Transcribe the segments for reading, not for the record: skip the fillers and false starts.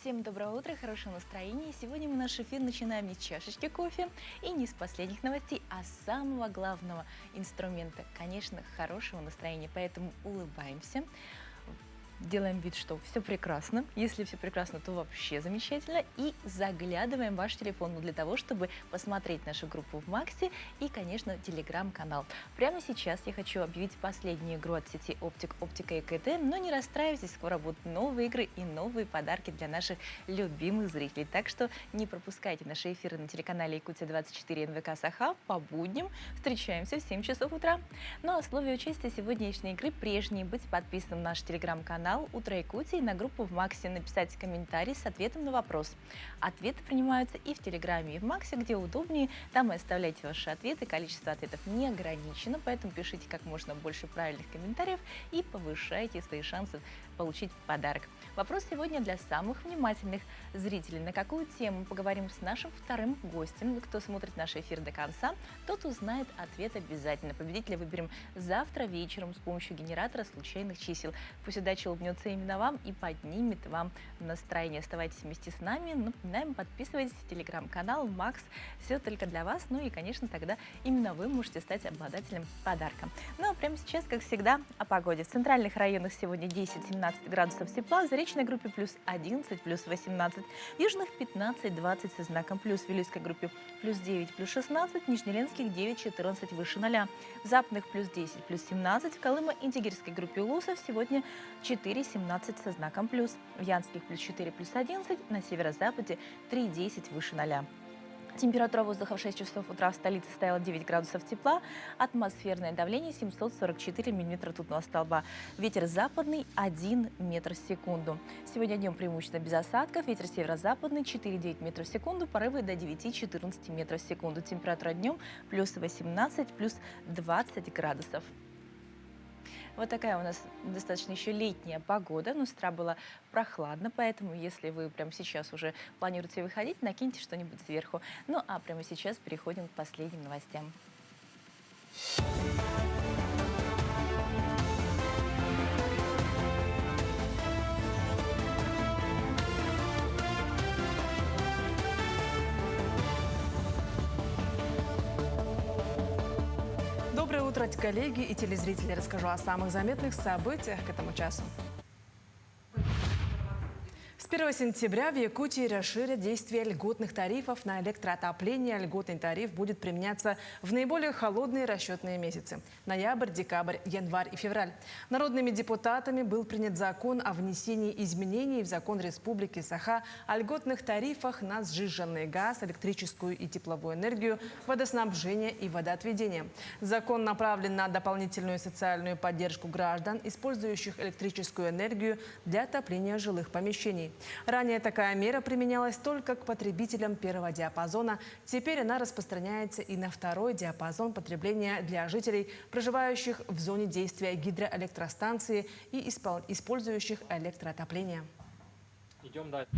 Всем доброе утро, хорошего настроения. Сегодня мы наш эфир начинаем не с чашечки кофе и не с последних новостей, а с самого главного инструмента, конечно, хорошего настроения. Поэтому улыбаемся, делаем вид, что все прекрасно. Если все прекрасно, то вообще замечательно. И заглядываем в ваш телефон для того, чтобы посмотреть нашу группу в Максе и, конечно, телеграм-канал. Прямо сейчас я хочу объявить последнюю игру от сети Оптика ЭКТ, но не расстраивайтесь, скоро будут новые игры и новые подарки для наших любимых зрителей. Так что не пропускайте наши эфиры на телеканале Якутия-24 НВК Саха по будням. Встречаемся в 7 часов утра. Ну а условия участия сегодняшней игры прежние: быть подписанным на наш телеграм-канал «Утро Якутии», на группу в Максе написать комментарий с ответом на вопрос. Ответы принимаются и в Телеграме, и в Максе, где удобнее. Там и оставляйте ваши ответы. Количество ответов не ограничено, поэтому пишите как можно больше правильных комментариев и повышайте свои шансы получить подарок. Вопрос сегодня для самых внимательных зрителей. На какую тему поговорим с нашим вторым гостем? Кто смотрит наш эфир до конца, тот узнает ответ обязательно. Победителя выберем завтра вечером с помощью генератора случайных чисел. Пусть удача улыбнется именно вам и поднимет вам настроение. Оставайтесь вместе с нами. Напоминаем, подписывайтесь в телеграм-канал Макс. Все только для вас. Ну и, конечно, тогда именно вы можете стать обладателем подарка. Ну а прямо сейчас, как всегда, о погоде. В центральных районах сегодня 10-17 градусов тепла, в заречной группе плюс 11, плюс 18, в южных 15-20 со знаком плюс, в Вилюйской группе плюс 9, плюс 16, в Нижнеленских 9-14 выше 0, в западных плюс 10, плюс 17, в Колымо-Индигирской группе Улусов сегодня 4-17 со знаком плюс, в Янских плюс 4, плюс 11, на северо-западе 3-10 выше 0. Температура воздуха в 6 часов утра в столице составила 9 градусов тепла, атмосферное давление 744 мм ртутного столба, ветер западный 1 метр в секунду. Сегодня днем преимущественно без осадков, ветер северо-западный 4,9 метров в секунду, порывы до 9-14 метров в секунду. Температура днем плюс 18, плюс 20 градусов. Вот такая у нас достаточно еще летняя погода, но с утра было прохладно, поэтому если вы прямо сейчас уже планируете выходить, накиньте что-нибудь сверху. Ну а прямо сейчас переходим к последним новостям. Доброе утро, коллеги и телезрители. Расскажу о самых заметных событиях к этому часу. С 1 сентября в Якутии расширят действие льготных тарифов на электроотопление. Льготный тариф будет применяться в наиболее холодные расчетные месяцы – ноябрь, декабрь, январь и февраль. Народными депутатами был принят закон о внесении изменений в закон Республики Саха о льготных тарифах на сжиженный газ, электрическую и тепловую энергию, водоснабжение и водоотведение. Закон направлен на дополнительную социальную поддержку граждан, использующих электрическую энергию для отопления жилых помещений. Ранее такая мера применялась только к потребителям первого диапазона. Теперь она распространяется и на второй диапазон потребления для жителей, проживающих в зоне действия гидроэлектростанции и использующих электроотопление. Идем дальше.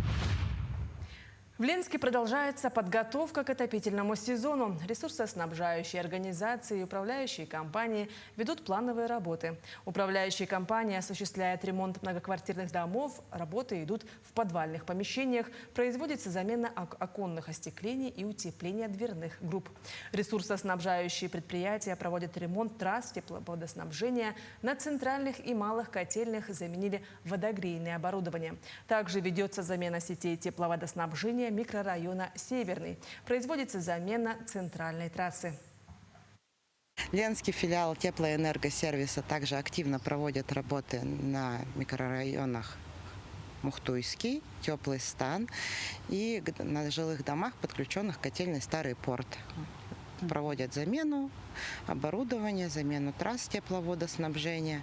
В Ленске продолжается подготовка к отопительному сезону. Ресурсоснабжающие организации и управляющие компании ведут плановые работы. Управляющие компании осуществляют ремонт многоквартирных домов, работы идут в подвальных помещениях, производится замена оконных остеклений и утепление дверных групп. Ресурсоснабжающие предприятия проводят ремонт трасс тепловодоснабжения. На центральных и малых котельных заменили водогрейное оборудование. Также ведется замена сетей тепловодоснабжения микрорайона Северный. Производится замена центральной трассы. Ленский филиал теплоэнергосервиса также активно проводит работы на микрорайонах Мухтуйский, Теплый Стан и на жилых домах, подключенных к котельной Старый порт. Проводят замену оборудования, замену трасс тепловодоснабжения.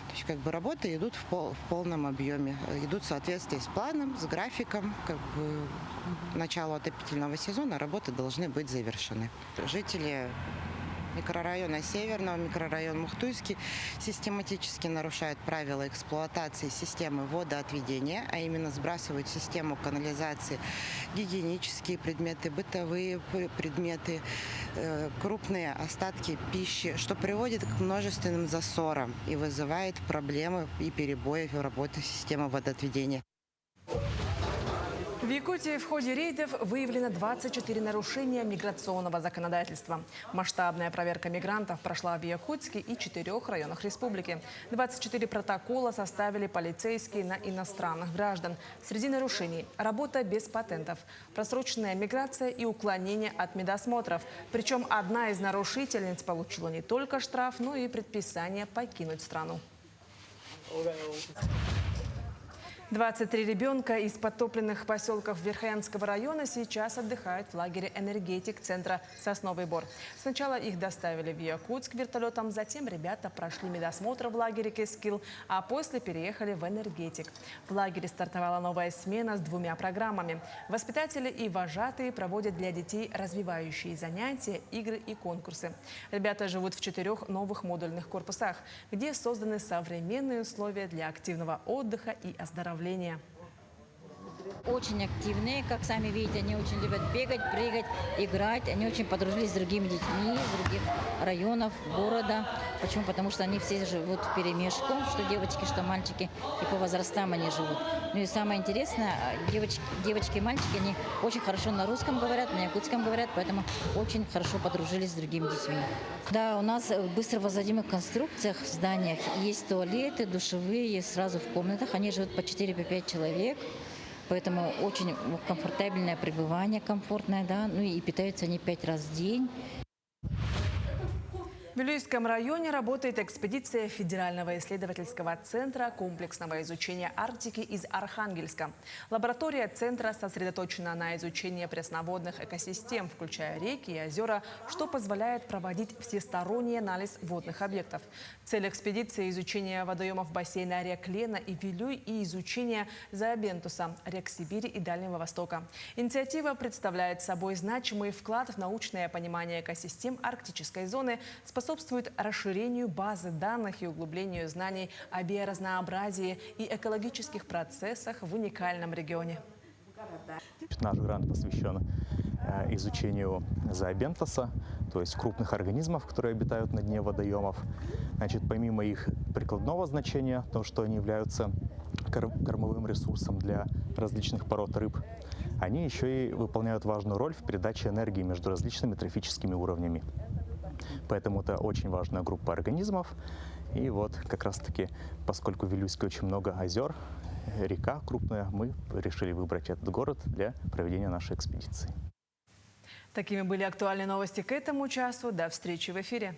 То есть работы идут в полном объеме, идут в соответствии с планом, с графиком. К началу отопительного сезона работы должны быть завершены. Жители микрорайона Северного, микрорайон Мухтуйский систематически нарушают правила эксплуатации системы водоотведения, а именно сбрасывают в систему канализации гигиенические предметы, бытовые предметы, крупные остатки пищи, что приводит к множественным засорам и вызывает проблемы и перебои в работе системы водоотведения. В Якутии в ходе рейдов выявлено 24 нарушения миграционного законодательства. Масштабная проверка мигрантов прошла в Якутске и 4 районах республики. 24 протокола составили полицейские на иностранных граждан. Среди нарушений – работа без патентов, просроченная миграция и уклонение от медосмотров. Причем одна из нарушительниц получила не только штраф, но и предписание покинуть страну. 23 ребенка из подтопленных поселков Верхоянского района сейчас отдыхают в лагере «Энергетик» центра «Сосновый Бор». Сначала их доставили в Якутск вертолетом, затем ребята прошли медосмотр в лагере «Кескил», а после переехали в «Энергетик». В лагере стартовала новая смена с 2 программами. Воспитатели и вожатые проводят для детей развивающие занятия, игры и конкурсы. Ребята живут в 4 новых модульных корпусах, где созданы современные условия для активного отдыха и оздоровления. Очень активные, как сами видите, они очень любят бегать, прыгать, играть. Они очень подружились с другими детьми из других районов города. Почему? Потому что они все живут вперемешку, что девочки, что мальчики, и по возрастам они живут. Ну и самое интересное, девочки и мальчики, они очень хорошо на русском говорят, на якутском говорят, поэтому очень хорошо подружились с другими детьми. Да, у нас в быстро возводимых конструкциях в зданиях есть туалеты, душевые сразу в комнатах. Они живут по 4-5 человек. Поэтому очень комфортабельное пребывание, комфортное, да, ну и питаются они 5 раз в день. В Вилюйском районе работает экспедиция Федерального исследовательского центра комплексного изучения Арктики из Архангельска. Лаборатория центра сосредоточена на изучении пресноводных экосистем, включая реки и озера, что позволяет проводить всесторонний анализ водных объектов. Цель экспедиции – изучение водоемов бассейна рек Лена и Вилюй и изучение зообентуса, рек Сибири и Дальнего Востока. Инициатива представляет собой значимый вклад в научное понимание экосистем арктической зоны, способствует расширению базы данных и углублению знаний о биоразнообразии и экологических процессах в уникальном регионе. Наш грант посвящен изучению зообентоса, то есть крупных организмов, которые обитают на дне водоемов. Значит, помимо их прикладного значения, то, что они являются кормовым ресурсом для различных пород рыб, они еще и выполняют важную роль в передаче энергии между различными трофическими уровнями. Поэтому это очень важная группа организмов. И вот как раз-таки, поскольку в Вилюйске очень много озер, река крупная, мы решили выбрать этот город для проведения нашей экспедиции. Такими были актуальные новости к этому часу. До встречи в эфире.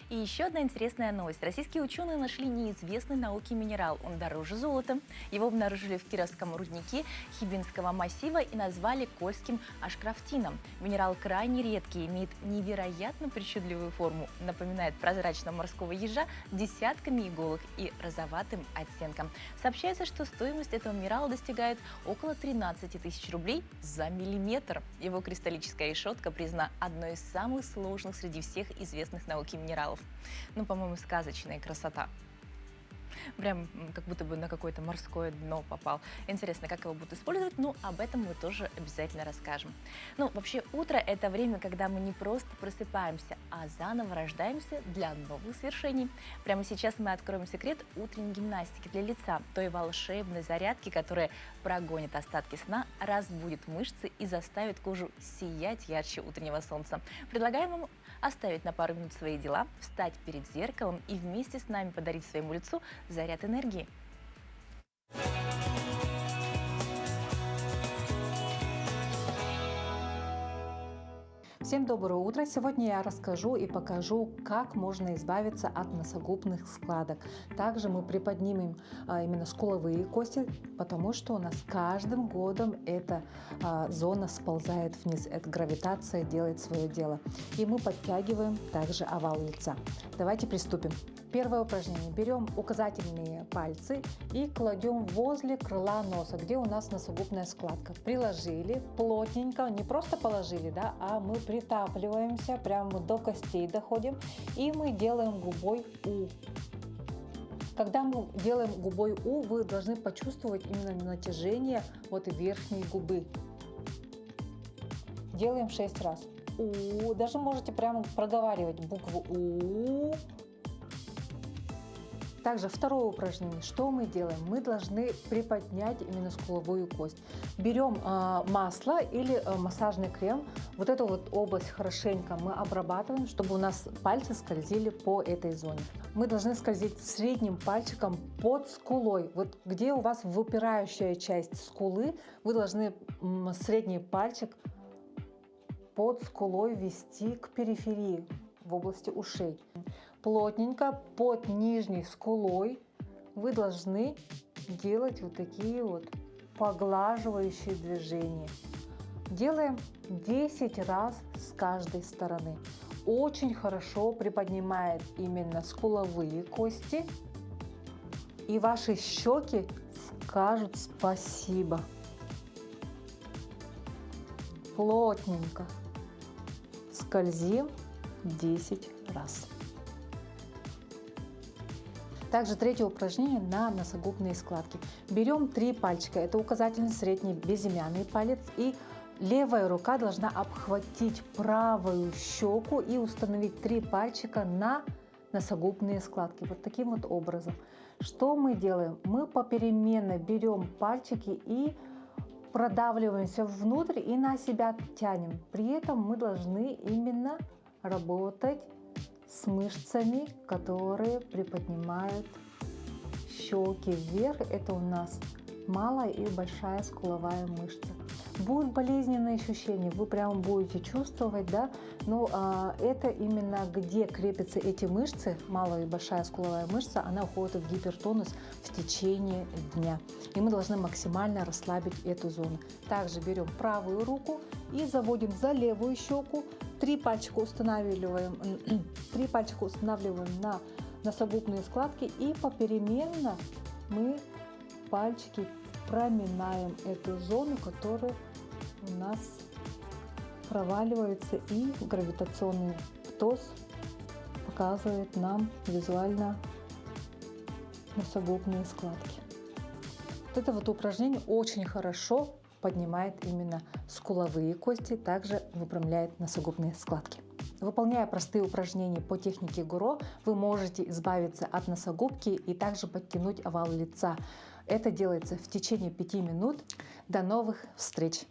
И еще одна интересная новость. Российские ученые нашли неизвестный науке минерал. Он дороже золота. Его обнаружили в Кировском руднике Хибинского массива и назвали кольским ашкрафтином. Минерал крайне редкий, имеет невероятно причудливую форму. Напоминает прозрачного морского ежа десятками иголок и розоватым оттенком. Сообщается, что стоимость этого минерала достигает около 13 тысяч рублей за миллиметр. Его кристаллическая решетка признана одной из самых сложных среди всех известных науке минералов. Ну, по-моему, сказочная красота. Прям как будто бы на какое-то морское дно попал. Интересно, как его будут использовать? Ну, об этом мы тоже обязательно расскажем. Ну, вообще, утро – это время, когда мы не просто просыпаемся, а заново рождаемся для новых свершений. Прямо сейчас мы откроем секрет утренней гимнастики для лица, той волшебной зарядки, которая прогонит остатки сна, разбудит мышцы и заставит кожу сиять ярче утреннего солнца. Предлагаем вам оставить на пару минут свои дела, встать перед зеркалом и вместе с нами подарить своему лицу заряд энергии. Всем доброе утро! Сегодня я расскажу и покажу, как можно избавиться от носогубных складок. Также мы приподнимем именно скуловые кости, потому что у нас каждым годом эта зона сползает вниз. Эта гравитация делает свое дело. И мы подтягиваем также овал лица. Давайте приступим. Первое упражнение. Берем указательные пальцы и кладем возле крыла носа, где у нас носогубная складка. Приложили плотненько, не просто положили, да, а мы притапливаемся, прямо до костей доходим, и мы делаем губой У. Когда мы делаем губой У, вы должны почувствовать именно натяжение вот верхней губы. Делаем 6 раз. У. Даже можете прямо проговаривать букву У. Также второе упражнение. Что мы делаем? Мы должны приподнять именно скуловую кость. Берем масло или массажный крем. Вот эту вот область хорошенько мы обрабатываем, чтобы у нас пальцы скользили по этой зоне. Мы должны скользить средним пальчиком под скулой. Вот где у вас выпирающая часть скулы, вы должны средний пальчик под скулой вести к периферии в области ушей. Плотненько под нижней скулой вы должны делать вот такие вот поглаживающие движения. Делаем 10 раз с каждой стороны. Очень хорошо приподнимает именно скуловые кости, и ваши щеки скажут спасибо. Плотненько скользим 10 раз. Также третье упражнение на носогубные складки. Берем 3 пальчика, это указательный, средний, безымянный палец, и левая рука должна обхватить правую щеку и установить 3 пальчика на носогубные складки. Вот таким вот образом. Что мы делаем? Мы попеременно берем пальчики и продавливаемся внутрь и на себя тянем. При этом мы должны именно работать с мышцами, которые приподнимают щеки вверх. Это у нас малая и большая скуловая мышца. Будут болезненные ощущения, вы прямо будете чувствовать, да, но это именно где крепятся эти мышцы, малая и большая скуловая мышца, она уходит в гипертонус в течение дня. И мы должны максимально расслабить эту зону. Также берем правую руку и заводим за левую щеку, 3 пальчика устанавливаем на носогубные складки, и попеременно мы пальчики проминаем эту зону, которая у нас проваливается, и гравитационный птоз показывает нам визуально носогубные складки. Вот это вот упражнение очень хорошо поднимает именно скуловые кости, также выпрямляет носогубные складки. Выполняя простые упражнения по технике ГУРО, вы можете избавиться от носогубки и также подтянуть овал лица. Это делается в течение 5 минут. До новых встреч!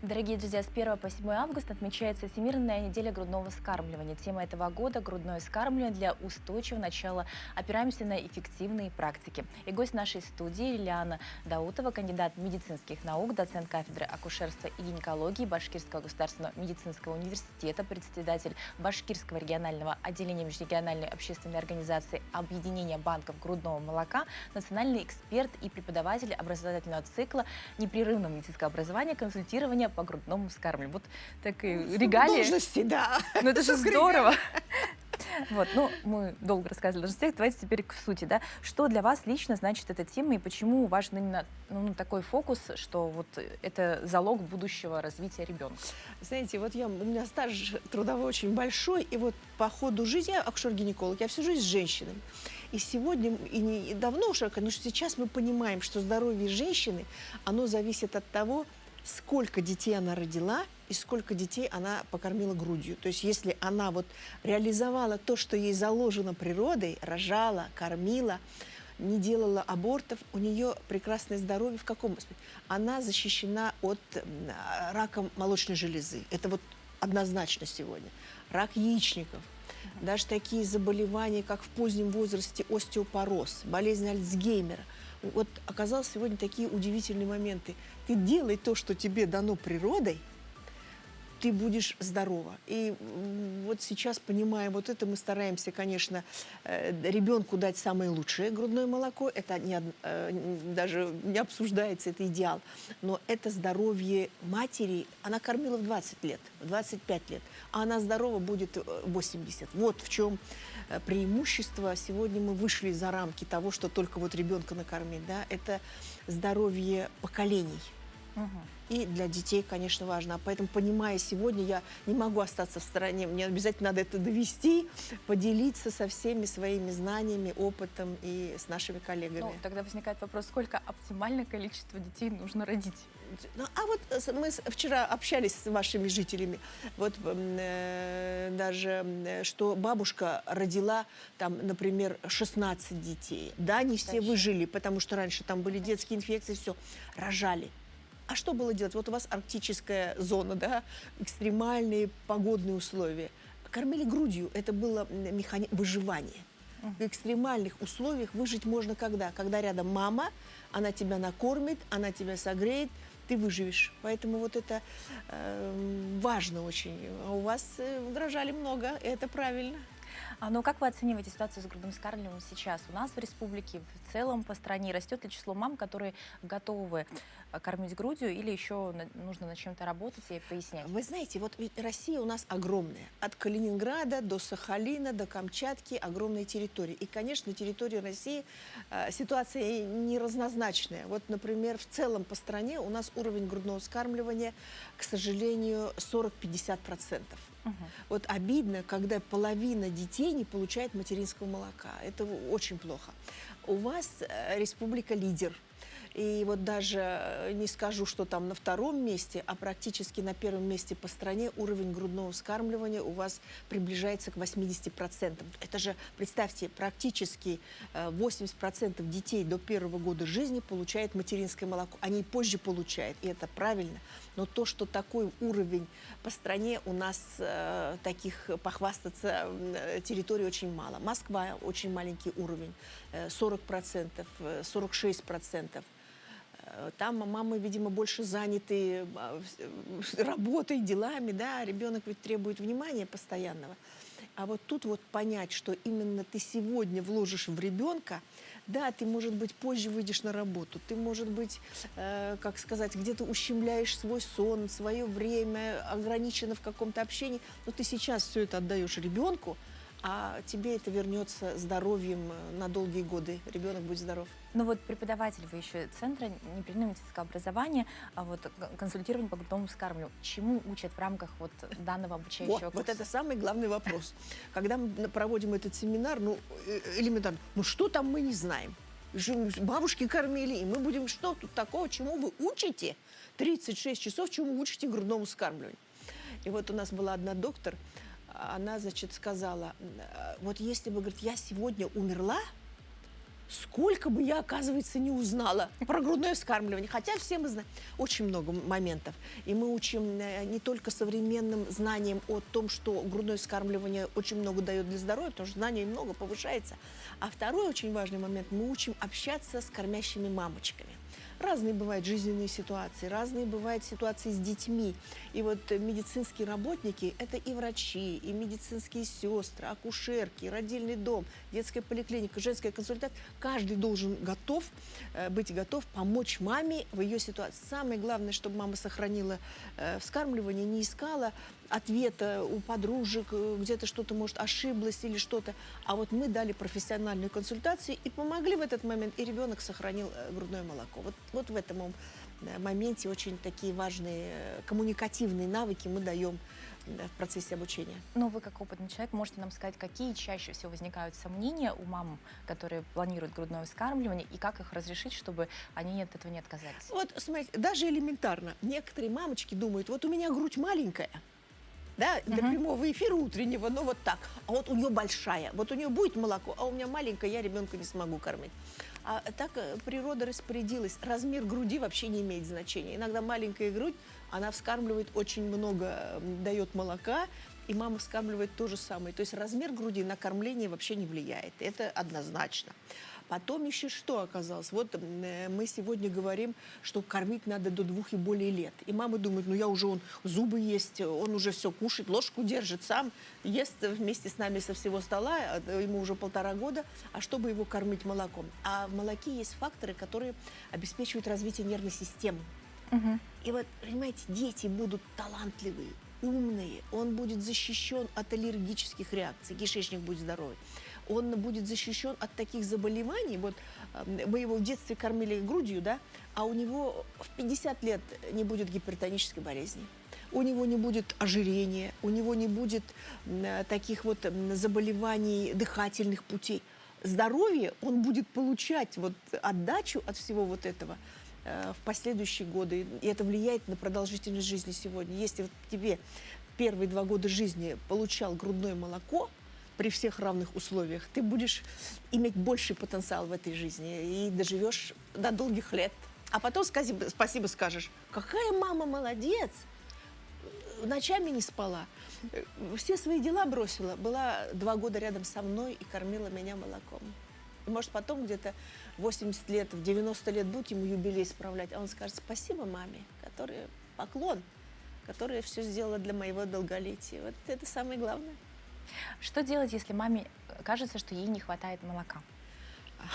Дорогие друзья, с 1 по 7 августа отмечается Всемирная неделя грудного вскармливания. Тема этого года – грудное вскармливание для устойчивого начала. Опираемся на эффективные практики. И гость нашей студии Лилиана Даутова, кандидат медицинских наук, доцент кафедры акушерства и гинекологии Башкирского государственного медицинского университета, председатель Башкирского регионального отделения межрегиональной общественной организации Объединения банков грудного молока, национальный эксперт и преподаватель образовательного цикла непрерывного медицинского образования, консультирования по грудному вскармливанию. Вот так и регалии. Должности, да. Ну это же здорово. Вот, ну, мы долго рассказывали о должностях, давайте теперь к сути, да. Что для вас лично значит эта тема и почему важен именно такой фокус, что вот это залог будущего развития ребенка? Знаете, вот у меня стаж трудовой очень большой, и вот по ходу жизни, я акушер-гинеколог, я всю жизнь с женщинами. И сегодня, и давно уже, конечно, сейчас мы понимаем, что здоровье женщины, оно зависит от того, сколько детей она родила и сколько детей она покормила грудью. То есть если она вот реализовала то, что ей заложено природой, рожала, кормила, не делала абортов, у нее прекрасное здоровье. В каком аспекте? Она защищена от рака молочной железы. Это вот однозначно сегодня. Рак яичников. Даже такие заболевания, как в позднем возрасте остеопороз, болезнь Альцгеймера. Вот оказалось сегодня такие удивительные моменты. Ты делай то, что тебе дано природой, ты будешь здорова. И вот сейчас, понимая вот это, мы стараемся, конечно, ребенку дать самое лучшее грудное молоко. Это даже не обсуждается, это идеал. Но это здоровье матери. Она кормила в 20 лет, в 25 лет, а она здорова будет 80. Вот в чем преимущество. Сегодня мы вышли за рамки того, что только вот ребенка накормить. Да? Это здоровье поколений. И для детей, конечно, важно. А поэтому, понимая сегодня, я не могу остаться в стороне. Мне обязательно надо это довести, поделиться со всеми своими знаниями, опытом и с нашими коллегами. Ну, тогда возникает вопрос, сколько оптимальное количество детей нужно родить? Ну, а вот мы вчера общались с вашими жителями, вот что бабушка родила там, например, 16 детей. Да, не все выжили, потому что раньше там были детские инфекции, все, рожали. А что было делать? Вот у вас арктическая зона, да, экстремальные погодные условия. Кормили грудью, это было механизм выживания. В экстремальных условиях выжить можно когда? Когда рядом мама, она тебя накормит, она тебя согреет, ты выживешь. Поэтому вот это важно очень. А у вас рожали много, и это правильно. Но как вы оцениваете ситуацию с грудным вскармливанием сейчас? У нас в республике, в целом по стране растет ли число мам, которые готовы кормить грудью, или еще нужно над чем-то работать и пояснять? Вы знаете, вот ведь Россия у нас огромная. От Калининграда до Сахалина, до Камчатки огромные территории. И, конечно, на территории России ситуация не разнозначная. Вот, например, в целом по стране у нас уровень грудного вскармливания, к сожалению, 40-50%. Вот обидно, когда половина детей не получает материнского молока. Это очень плохо. У вас республика лидер. И вот даже не скажу, что там на втором месте, а практически на первом месте по стране уровень грудного вскармливания у вас приближается к 80%. Это же, представьте, практически 80% детей до первого года жизни получают материнское молоко. Они позже получают, и это правильно. Но то, что такой уровень по стране, у нас таких похвастаться территорий очень мало. Москва очень маленький уровень, 40%, 46%. Там мамы, видимо, больше заняты работой, делами, да, ребенок ведь требует внимания постоянного. А вот тут вот понять, что именно ты сегодня вложишь в ребенка, да, ты, может быть, позже выйдешь на работу, ты, может быть, как сказать, где-то ущемляешь свой сон, свое время, ограничено в каком-то общении, но ты сейчас все это отдаешь ребенку, а тебе это вернется здоровьем на долгие годы. Ребенок будет здоров. Ну вот преподаватель вы еще Центра непрерывного медицинского образования, а вот консультирование по грудному вскармливанию. Чему учат в рамках вот данного обучающего курса? Вот это самый главный вопрос. Когда мы проводим этот семинар, ну, элементарно, ну что там мы не знаем? Бабушки кормили, и мы будем, что тут такого, чему вы учите? 36 часов, чему вы учите грудному вскармливанию? И вот у нас была одна доктор, она, значит, сказала, вот если бы, говорит, я сегодня умерла, сколько бы я, оказывается, не узнала про грудное вскармливание. Хотя все мы знаем очень много моментов. И мы учим не только современным знаниям о том, что грудное вскармливание очень много дает для здоровья, потому что знаний много, повышается. А второй очень важный момент, мы учим общаться с кормящими мамочками. Разные бывают жизненные ситуации, разные бывают ситуации с детьми. И вот медицинские работники – это и врачи, и медицинские сестры, акушерки, родильный дом, детская поликлиника, женская консультация. Каждый должен быть готов помочь маме в ее ситуации. Самое главное, чтобы мама сохранила вскармливание, не искала ответа у подружек, где-то что-то, может, ошиблась или что-то. А вот мы дали профессиональную консультацию и помогли в этот момент, и ребенок сохранил грудное молоко. Вот в этом моменте очень такие важные коммуникативные навыки мы даем в процессе обучения. Ну, вы как опытный человек можете нам сказать, какие чаще всего возникают сомнения у мам, которые планируют грудное вскармливание, и как их разрешить, чтобы они от этого не отказались? Вот, смотрите, даже элементарно. Некоторые мамочки думают, вот у меня грудь маленькая, да, для прямого эфира утреннего, но вот так. А вот у нее большая, вот у нее будет молоко, а у меня маленькая, я ребенка не смогу кормить. А так природа распорядилась. Размер груди вообще не имеет значения. Иногда маленькая грудь, она вскармливает очень много, дает молока, и мама вскармливает то же самое. То есть размер груди на кормление вообще не влияет. Это однозначно. Потом еще что оказалось? Вот мы сегодня говорим, что кормить надо до 2 и более лет. И мама думает, ну я уже, он зубы есть, он уже все кушает, ложку держит сам, ест вместе с нами со всего стола, ему уже 1,5 года, а чтобы его кормить молоком? А в молоке есть факторы, которые обеспечивают развитие нервной системы. И вот, понимаете, дети будут талантливые, умные, он будет защищен от аллергических реакций, кишечник будет здоровый. он будет защищен от таких заболеваний. Вот мы его в детстве кормили грудью, да, а у него в 50 лет не будет гипертонической болезни. У него не будет ожирения, у него не будет таких вот заболеваний дыхательных путей. Здоровье он будет получать вот отдачу от всего вот этого в последующие годы. И это влияет на продолжительность жизни сегодня. Если вот тебе в первые 2 года жизни получал грудное молоко при всех равных условиях, ты будешь иметь больший потенциал в этой жизни и доживешь до долгих лет. А потом спасибо скажешь: какая мама молодец, ночами не спала, все свои дела бросила, была 2 года рядом со мной и кормила меня молоком. И может потом где-то 80 лет, в 90 лет будет ему юбилей справлять, а он скажет: спасибо маме, поклон, которая все сделала для моего долголетия. Вот это самое главное. Что делать, если маме кажется, что ей не хватает молока?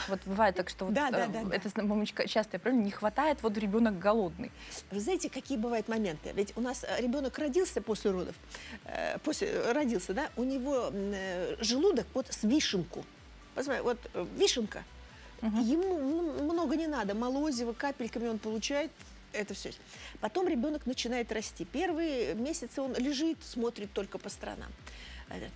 Вот бывает так, что вот, это мамочка часто, правильно, не хватает, вот ребенок голодный. Вы знаете, какие бывают моменты? Ведь у нас ребенок родился после родов, родился, да, у него желудок вот с вишенку. Посмотри, вот вишенка, ему много не надо, молозиво, капельками он получает, это все. Потом ребенок начинает расти. Первые месяцы он лежит, смотрит только по сторонам.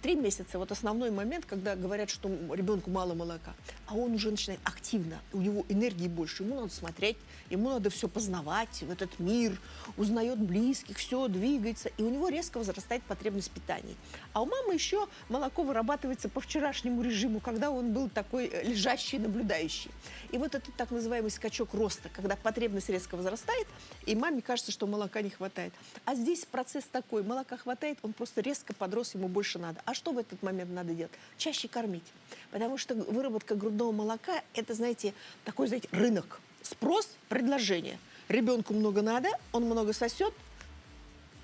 3 месяца, вот основной момент, когда говорят, что ребенку мало молока, а он уже начинает активно, у него энергии больше, ему надо смотреть, ему надо все познавать, в этот мир, узнает близких, все двигается, и у него резко возрастает потребность в питании. А у мамы еще молоко вырабатывается по вчерашнему режиму, когда он был такой лежащий, наблюдающий. И вот этот так называемый скачок роста, когда потребность резко возрастает, и маме кажется, что молока не хватает. А здесь процесс такой: молока хватает, он просто резко подрос, ему больше надо. А что в этот момент надо делать? Чаще кормить. Потому что выработка грудного молока – это, знаете, такой, знаете, рынок. Спрос, предложение. Ребенку много надо, он много сосет,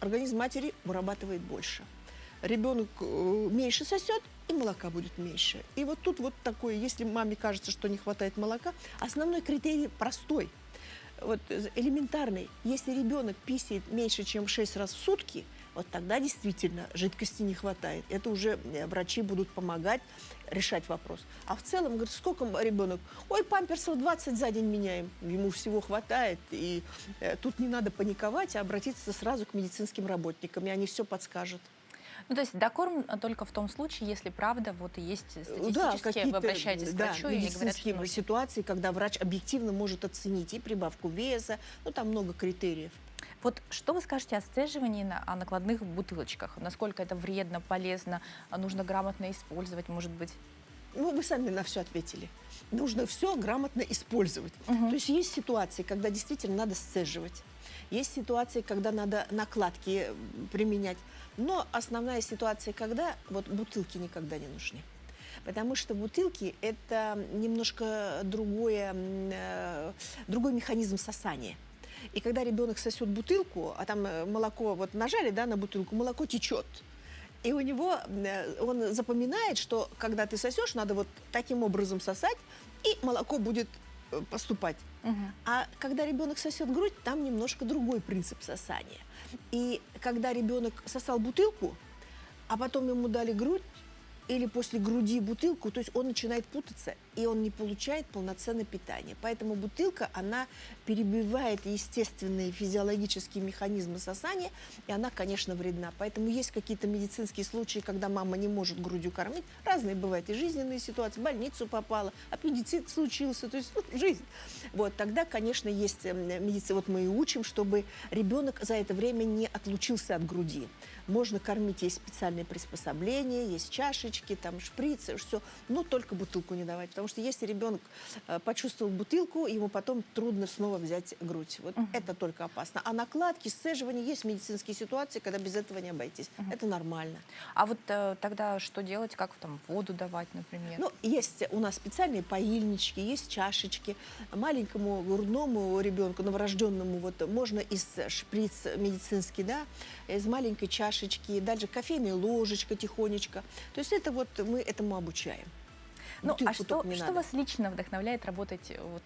организм матери вырабатывает больше. Ребенок меньше сосет, и молока будет меньше. И вот тут вот такое, если маме кажется, что не хватает молока, основной критерий простой. Вот элементарный. Если ребенок писает меньше, чем 6 раз в сутки, вот тогда действительно жидкости не хватает. Это уже врачи будут помогать решать вопрос. А в целом, говорит, сколько ребенок? Ой, памперсов 20 за день меняем. Ему всего хватает. И тут не надо паниковать, а обратиться сразу к медицинским работникам, и они все подскажут. Ну, то есть докорм только в том случае, если правда вот и есть статистически, вы обращаетесь к врачу, и говорят, что нужно. Ситуации, когда врач объективно может оценить и прибавку веса, ну там много критериев. Вот что вы скажете о сцеживании о накладных бутылочках? Насколько это вредно, полезно, нужно грамотно использовать, может быть? Ну, вы сами на все ответили. Нужно все грамотно использовать. То есть ситуации, когда действительно надо сцеживать. Есть ситуации, когда надо накладки применять. Но основная ситуация, когда вот бутылки никогда не нужны. Потому что бутылки – это немножко другой механизм сосания. И когда ребенок сосет бутылку, а там молоко, вот нажали, да, на бутылку, молоко течет. И у него, он запоминает, что когда ты сосешь, надо вот таким образом сосать, и молоко будет поступать. А когда ребенок сосет грудь, там немножко другой принцип сосания. И когда ребенок сосал бутылку, а потом ему дали грудь, или после груди бутылку, то есть он начинает путаться, и он не получает полноценное питание. Поэтому бутылка, она перебивает естественные физиологические механизмы сосания, и она, конечно, вредна. Поэтому есть какие-то медицинские случаи, когда мама не может грудью кормить. Разные бывают и жизненные ситуации, в больницу попала, аппендицит случился, то есть жизнь. Вот, тогда, конечно, есть медицина. Вот мы и учим, чтобы ребенок за это время не отлучился от груди. Можно кормить, есть специальные приспособления, есть чашечки, там шприцы, все, но только бутылку не давать. Потому что если ребенок почувствовал бутылку, ему потом трудно снова взять грудь. Вот это только опасно. А накладки, сцеживание, есть медицинские ситуации, когда без этого не обойтись. Это нормально. А вот тогда что делать, как там воду давать, например? Ну, есть у нас специальные поильнички, есть чашечки. Маленькому грудному ребенку, новорожденному, вот можно из шприц медицинский, да, из маленькой чашечки, дальше кофейная ложечка тихонечко. То есть это вот мы этому обучаем. Ну, а что вас лично вдохновляет работать вот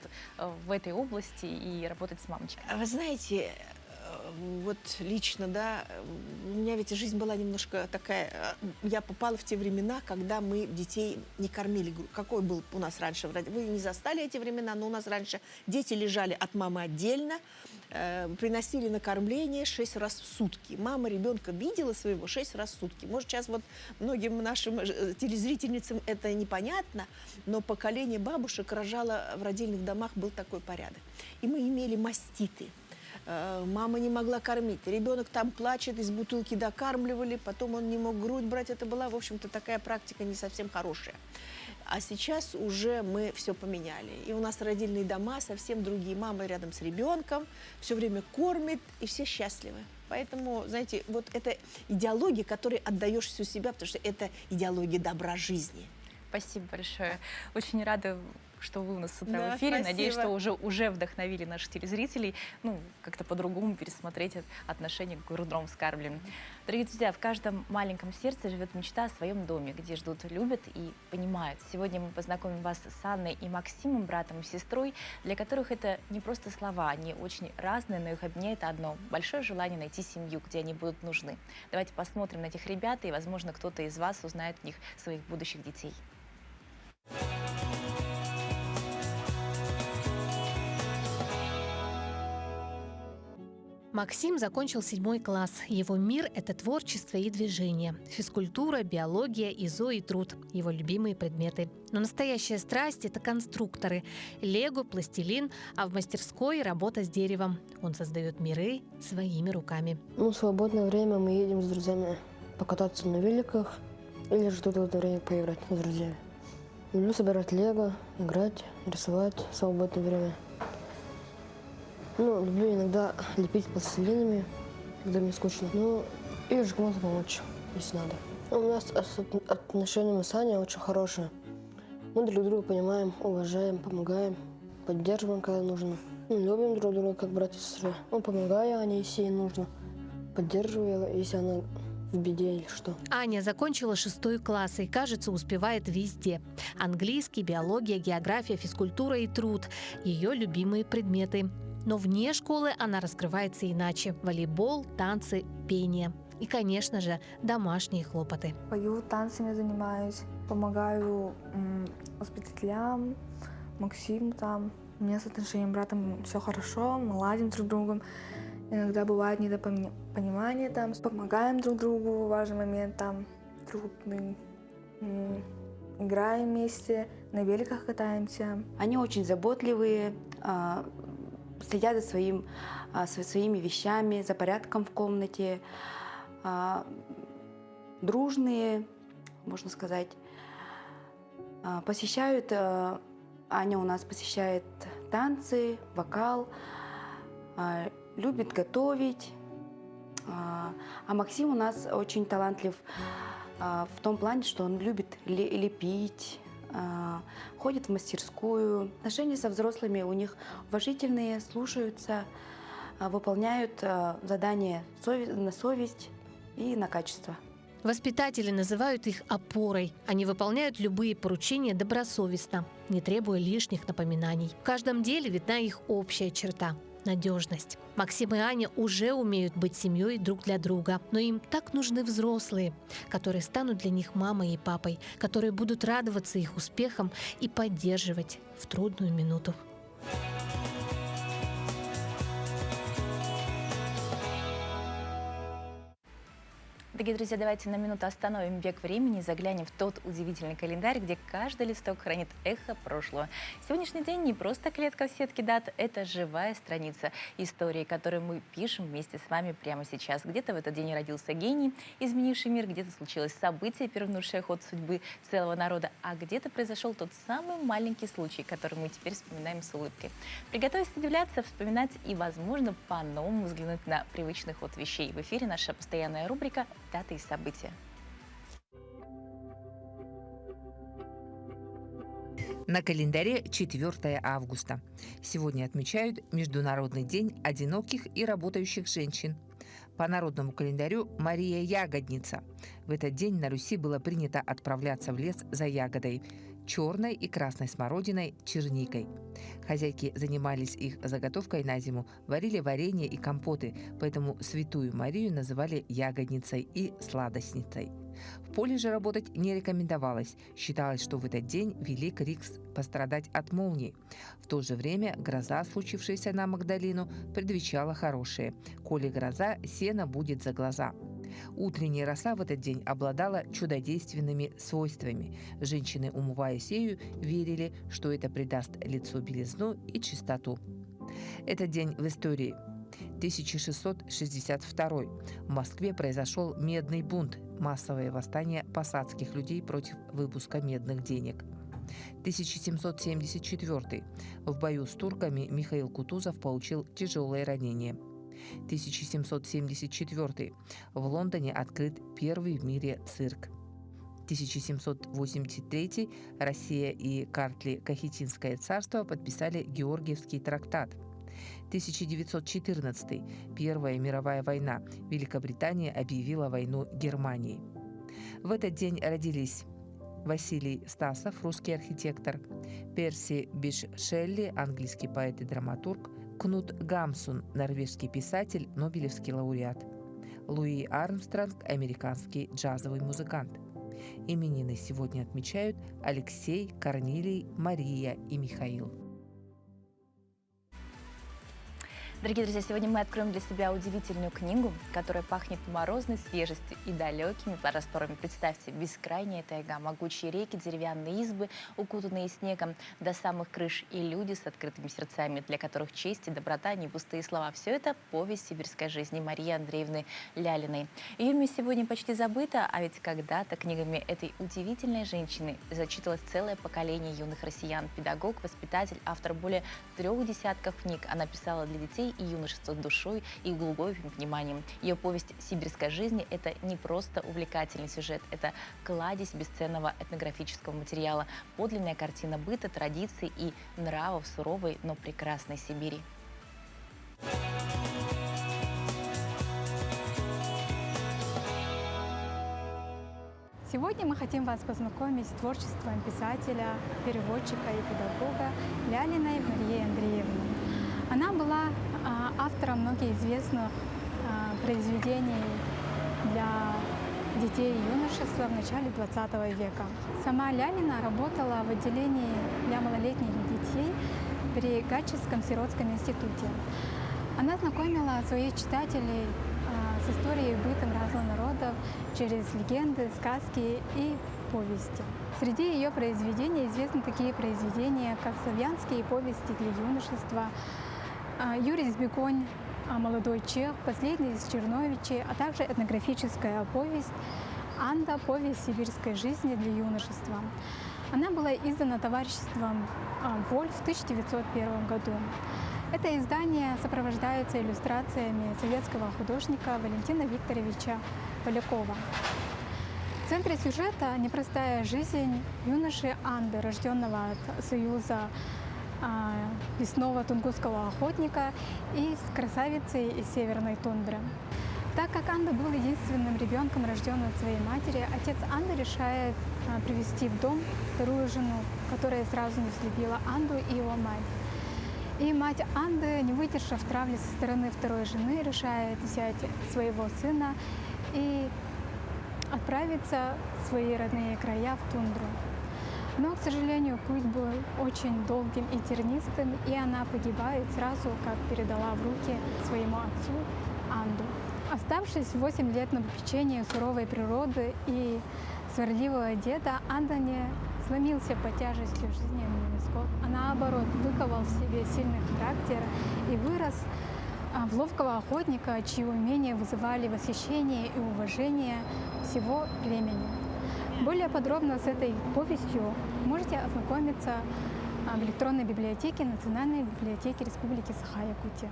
в этой области и работать с мамочкой? Вы знаете, вот лично, да, у меня ведь жизнь была немножко такая, я попала в те времена, когда мы детей не кормили. Какой был у нас раньше? Вы не застали эти времена, но у нас раньше дети лежали от мамы отдельно, приносили на кормление 6 раз в сутки. Мама ребенка видела своего 6 раз в сутки. Может, сейчас вот многим нашим телезрительницам это непонятно, но поколение бабушек рожало в родильных домах, был такой порядок. И мы имели маститы. Мама не могла кормить. Ребенок там плачет, из бутылки докармливали, потом он не мог грудь брать. Это была, в общем-то, такая практика не совсем хорошая. А сейчас уже мы все поменяли. И у нас родильные дома совсем другие. Мама рядом с ребенком, все время кормит, и все счастливы. Поэтому, знаете, вот это идеология, которой отдаешь всю себя, потому что это идеология добра жизни. Спасибо большое. Очень рада, что вы у нас с утра Да, в эфире. спасибо. Надеюсь, что уже вдохновили наших телезрителей, как-то по-другому пересмотреть отношение к грудному вскармливанию. Дорогие друзья, в каждом маленьком сердце живет мечта о своем доме, где ждут, любят и понимают. Сегодня мы познакомим вас с Анной и Максимом, братом и сестрой, для которых это не просто слова, они очень разные, но их объединяет одно – большое желание найти семью, где они будут нужны. Давайте посмотрим на этих ребят, и, возможно, кто-то из вас узнает в них своих будущих детей. Максим закончил 7 класс. Его мир – это творчество и движение. Физкультура, биология, ИЗО и труд – его любимые предметы. Но настоящая страсть – это конструкторы. Лего, пластилин, а в мастерской – работа с деревом. Он создает миры своими руками. В свободное время мы едем с друзьями покататься на великах или же тут в это время поиграть с друзьями. Люблю собирать лего, играть, рисовать в свободное время. Люблю иногда лепить пластилинами, когда мне скучно. Или же кому-то помочь, если надо. У нас отношения с Аней очень хорошие. Мы друг друга понимаем, уважаем, помогаем, поддерживаем, когда нужно. Любим друг друга, как брат и сестра. Помогаю Ане, если ей нужно. Поддерживаю, если она в беде или что. Аня закончила 6 класс и, кажется, успевает везде. Английский, биология, география, физкультура и труд – ее любимые предметы. Но вне школы она раскрывается иначе. Волейбол, танцы, пение. И, конечно же, домашние хлопоты. Пою, танцами занимаюсь, помогаю воспитателям, Максиму там. У меня с отношением с братом все хорошо, мы ладим друг с другом. Иногда бывает недопонимание, там, помогаем друг другу в важный момент, там, трудный. Играем вместе, на великах катаемся. Они очень заботливые, следят за своими вещами, за порядком в комнате, дружные, можно сказать. Посещают, Аня у нас посещает танцы, вокал, любит готовить. А Максим у нас очень талантлив в том плане, что он любит лепить, ходит в мастерскую. Отношения со взрослыми у них уважительные, слушаются, выполняют задания на совесть и на качество. Воспитатели называют их опорой. Они выполняют любые поручения добросовестно, не требуя лишних напоминаний. В каждом деле видна их общая черта – надежность. Максим и Аня уже умеют быть семьей друг для друга, но им так нужны взрослые, которые станут для них мамой и папой, которые будут радоваться их успехам и поддерживать в трудную минуту. Дорогие друзья, давайте на минуту остановим бег времени и заглянем в тот удивительный календарь, где каждый листок хранит эхо прошлого. Сегодняшний день не просто клетка в сетке дат, это живая страница истории, которую мы пишем вместе с вами прямо сейчас. Где-то в этот день родился гений, изменивший мир, где-то случилось событие, перевернувшее ход судьбы целого народа, а где-то произошел тот самый маленький случай, который мы теперь вспоминаем с улыбкой. Приготовьтесь удивляться, вспоминать и, возможно, по-новому взглянуть на привычный ход вещей. В эфире наша постоянная рубрика «Даты и события». На календаре 4 августа. Сегодня отмечают Международный день одиноких и работающих женщин. По народному календарю Мария Ягодница. В этот день на Руси было принято отправляться в лес за ягодой. черной и красной смородиной, черникой. Хозяйки занимались их заготовкой на зиму, варили варенье и компоты, поэтому Святую Марию называли ягодницей и сладостницей. В поле же работать не рекомендовалось. Считалось, что в этот день велик риск пострадать от молнии. В то же время гроза, случившаяся на Магдалину, предвещала хорошее. Коли гроза, сено будет за глаза. Утренняя роса в этот день обладала чудодейственными свойствами. Женщины, умываясь ею, верили, что это придаст лицу белизну и чистоту. Этот день в истории. 1662. В Москве произошел медный бунт, массовое восстание посадских людей против выпуска медных денег. 1774. В бою с турками Михаил Кутузов получил тяжелое ранение. 1774. В Лондоне открыт первый в мире цирк. 1783. Россия и Картли-Кахетинское царство подписали Георгиевский трактат. 1914. Первая мировая война. Великобритания объявила войну Германии. В этот день родились Василий Стасов, русский архитектор, Перси Биш Шелли, английский поэт и драматург, Кнут Гамсун, норвежский писатель, нобелевский лауреат, Луи Армстронг, американский джазовый музыкант. Именины сегодня отмечают Алексей, Корнилий, Мария и Михаил. Дорогие друзья, сегодня мы откроем для себя удивительную книгу, которая пахнет морозной свежестью и далекими просторами. Представьте, бескрайняя тайга, могучие реки, деревянные избы, укутанные снегом до самых крыш, и люди с открытыми сердцами, для которых честь и доброта не пустые слова. Все это повесть сибирской жизни Марии Андреевны Лялиной. Ее имя сегодня почти забыто, а ведь когда-то книгами этой удивительной женщины зачитывалось целое поколение юных россиян. Педагог, воспитатель, автор более 3 десятков книг. Она писала для детей и юношества с душой и глубоким вниманием. Ее повесть «Сибирская жизнь» — это не просто увлекательный сюжет, это кладезь бесценного этнографического материала, подлинная картина быта, традиций и нравов суровой, но прекрасной Сибири. Сегодня мы хотим вас познакомить с творчеством писателя, переводчика и педагога Лялиной Марии Андреевны. Она была автором многих известных произведений для детей и юношества в начале 20 века. Сама Лялина работала в отделении для малолетних детей при Гатчинском сиротском институте. Она знакомила своих читателей с историей и бытом разных народов через легенды, сказки и повести. Среди ее произведений известны такие произведения, как «Славянские повести для юношества», «Юрий Збегонь», «Молодой чех», «Последний из Черновичей», а также этнографическая повесть «Анда. Повесть сибирской жизни для юношества». Она была издана товариществом «Вольф» в 1901 году. Это издание сопровождается иллюстрациями советского художника Валентина Викторовича Полякова. В центре сюжета непростая жизнь юноши Анды, рожденного от союза лесного тунгусского охотника и с красавицей из северной тундры. Так как Анда был единственным ребенком, рожденным от своей матери, отец Анды решает привести в дом вторую жену, которая сразу не взлюбила Анду и его мать. И мать Анды, не выдержав травли со стороны второй жены, решает взять своего сына и отправиться в свои родные края, в тундру. Но, к сожалению, путь был очень долгим и тернистым, и она погибает сразу, как передала в руки своему отцу Анду. Оставшись 8 лет на попечении суровой природы и сварливого деда, Анда не сломился под тяжестью жизненных невзгод, а наоборот выковал в себе сильный характер и вырос в ловкого охотника, чьи умения вызывали восхищение и уважение всего племени. Более подробно с этой повестью можете ознакомиться в электронной библиотеке Национальной библиотеки Республики Саха-Якутия.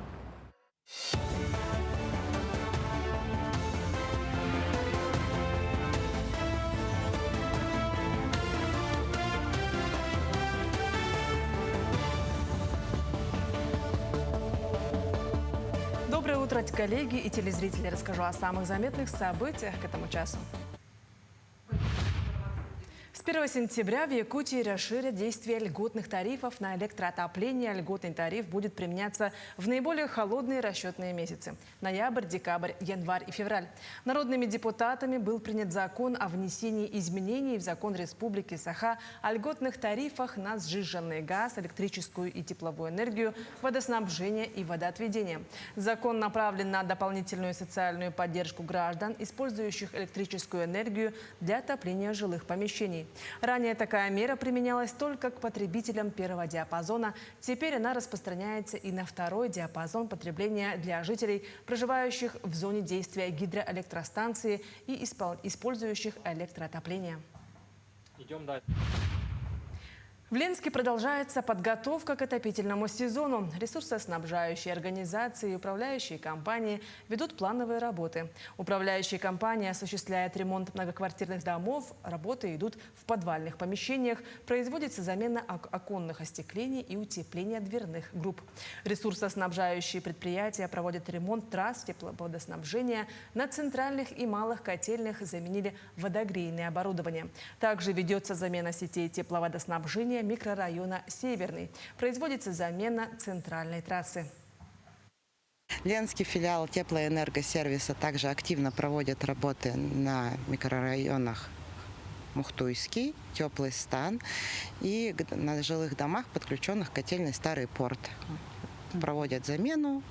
Доброе утро, коллеги и телезрители. Расскажу о самых заметных событиях к этому часу. С 1 сентября в Якутии расширят действие льготных тарифов на электроотопление. Льготный тариф будет применяться в наиболее холодные расчетные месяцы – ноябрь, декабрь, январь и февраль. Народными депутатами был принят закон о внесении изменений в закон Республики Саха о льготных тарифах на сжиженный газ, электрическую и тепловую энергию, водоснабжение и водоотведение. Закон направлен на дополнительную социальную поддержку граждан, использующих электрическую энергию для отопления жилых помещений. Ранее такая мера применялась только к потребителям первого диапазона. Теперь она распространяется и на второй диапазон потребления для жителей, проживающих в зоне действия гидроэлектростанции и использующих электроотопление. Идем дальше. В Ленске продолжается подготовка к отопительному сезону. Ресурсоснабжающие организации и управляющие компании ведут плановые работы. Управляющие компании осуществляют ремонт многоквартирных домов, работы идут в подвальных помещениях, производится замена оконных остеклений и утепление дверных групп. Ресурсоснабжающие предприятия проводят ремонт трасс тепловодоснабжения. На центральных и малых котельных заменили водогрейное оборудование. Также ведется замена сетей тепловодоснабжения микрорайона Северный. Производится замена центральной трассы. Ленский филиал теплоэнергосервиса также активно проводит работы на микрорайонах Мухтуйский, Теплый Стан и на жилых домах, подключенных к котельной Старый Порт. Проводят замену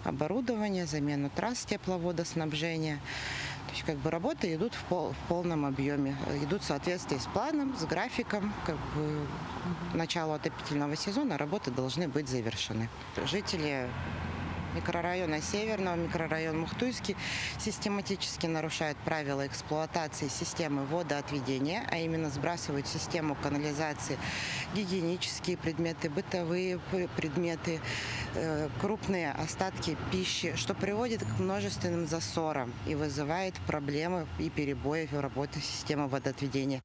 оборудования, замену трасс тепловодоснабжения. То есть работы идут в полном объеме, идут в соответствии с планом, с графиком. К началу отопительного сезона работы должны быть завершены. Жители микрорайона Северного, микрорайон Мухтуйский систематически нарушают правила эксплуатации системы водоотведения, а именно сбрасывают в систему канализации гигиенические предметы, бытовые предметы, крупные остатки пищи, что приводит к множественным засорам и вызывает проблемы и перебои в работе системы водоотведения.